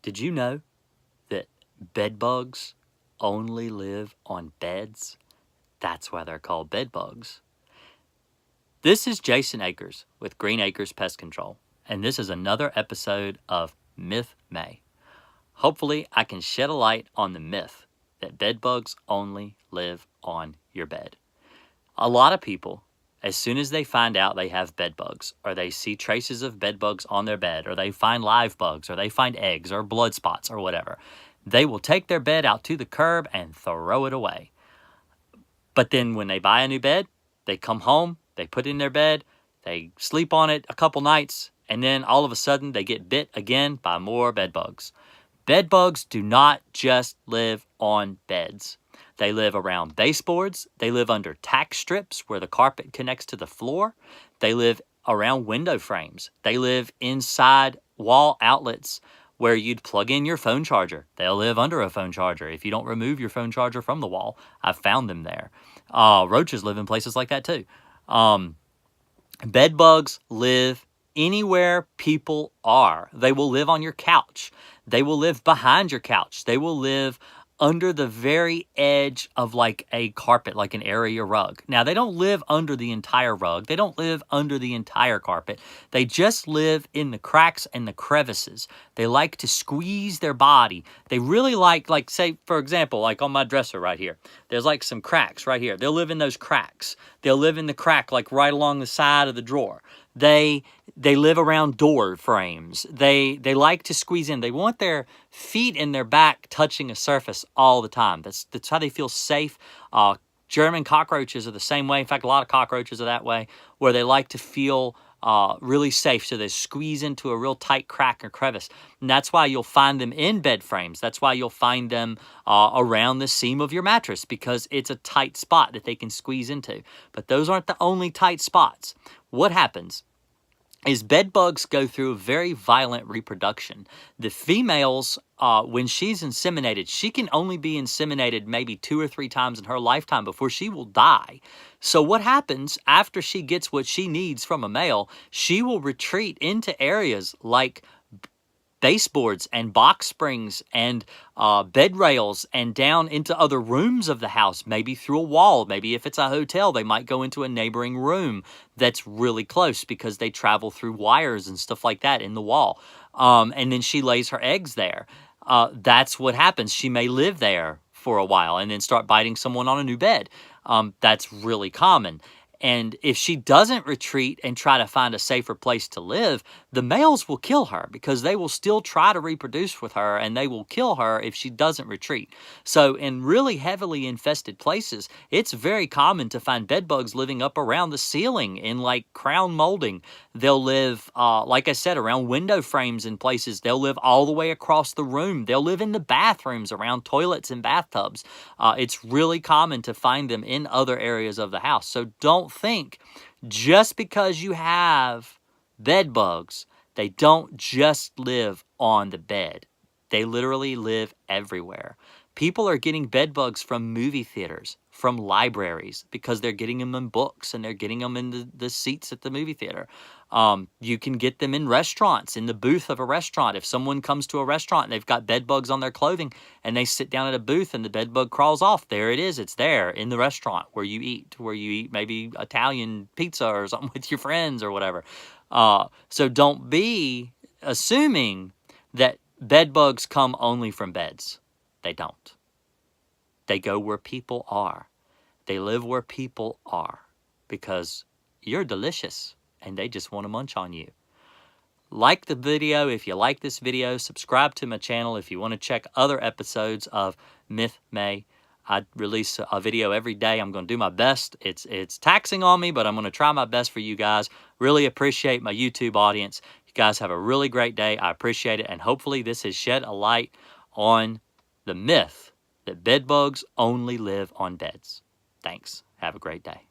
Did you know that bedbugs only live on beds? That's why they're called bedbugs. This is Jason Akers with Green Acres Pest Control, and this is another episode of Myth May. Hopefully, I can shed a light on the myth that bedbugs only live on your bed. A lot of people, as soon as they find out they have bedbugs, or they see traces of bedbugs on their bed, or they find live bugs, or they find eggs, or blood spots, or whatever, they will take their bed out to the curb and throw it away. But then when they buy a new bed, they come home, they put it in their bed, they sleep on it a couple nights, and then all of a sudden they get bit again by more bedbugs. Bedbugs do not just live on beds. They live around baseboards. They live under tack strips where the carpet connects to the floor. They live around window frames. They live inside wall outlets where you'd plug in your phone charger. They'll live under a phone charger if you don't remove your phone charger from the wall. I've found them there. Roaches live in places like that too. Bedbugs live anywhere people are. They will live on your couch. They will live behind your couch. They will live under the very edge of like a carpet, like an area rug. Now, they don't live under the entire rug. They don't live under the entire carpet. They just live in the cracks and the crevices. They like to squeeze their body. They really like say, for example, like on my dresser right here, there's like some cracks right here. They'll live in those cracks. They'll live in the crack like right along the side of the drawer. They live around door frames. They like to squeeze in. They want their feet and their back touching a surface all the time. That's how they feel safe. German cockroaches are the same way. In fact, a lot of cockroaches are that way, where they like to feel really safe. So they squeeze into a real tight crack or crevice. And that's why you'll find them in bed frames. That's why you'll find them around the seam of your mattress, because it's a tight spot that they can squeeze into. But those aren't the only tight spots. What happens is bedbugs go through a very violent reproduction. The females, when she's inseminated, she can only be inseminated maybe 2 or 3 times in her lifetime before she will die. So what happens after she gets what she needs from a male, she will retreat into areas like baseboards and box springs and bed rails and down into other rooms of the house, maybe through a wall. Maybe if it's a hotel, they might go into a neighboring room that's really close because they travel through wires and stuff like that in the wall. And then she lays her eggs there. That's what happens. She may live there for a while and then start biting someone on a new bed. That's really common. And if she doesn't retreat and try to find a safer place to live, the males will kill her because they will still try to reproduce with her, and they will kill her if she doesn't retreat. So in really heavily infested places, it's very common to find bedbugs living up around the ceiling in like crown molding. They'll live, like I said, around window frames in places. They'll live all the way across the room. They'll live in the bathrooms, around toilets and bathtubs. It's really common to find them in other areas of the house. So don't think just because you have bed bugs, they don't just live on the bed. They literally live everywhere. People are getting bed bugs from movie theaters, from libraries, because they're getting them in books and they're getting them in the seats at the movie theater. You can get them in restaurants, in the booth of a restaurant. If someone comes to a restaurant and they've got bed bugs on their clothing and they sit down at a booth and the bed bug crawls off, there it is. It's there in the restaurant where you eat maybe Italian pizza or something with your friends or whatever. So don't be assuming that bed bugs come only from beds. They don't. They go where people are. They live where people are because you're delicious and they just want to munch on you. Like the video if you like this video. Subscribe to my channel if you want to check other episodes of Myth May. I release a video every day. I'm going to do my best. It's taxing on me, but I'm going to try my best for you guys. Really appreciate my YouTube audience. You guys have a really great day. I appreciate it. And hopefully this has shed a light on the myth that bedbugs only live on beds. Thanks. Have a great day.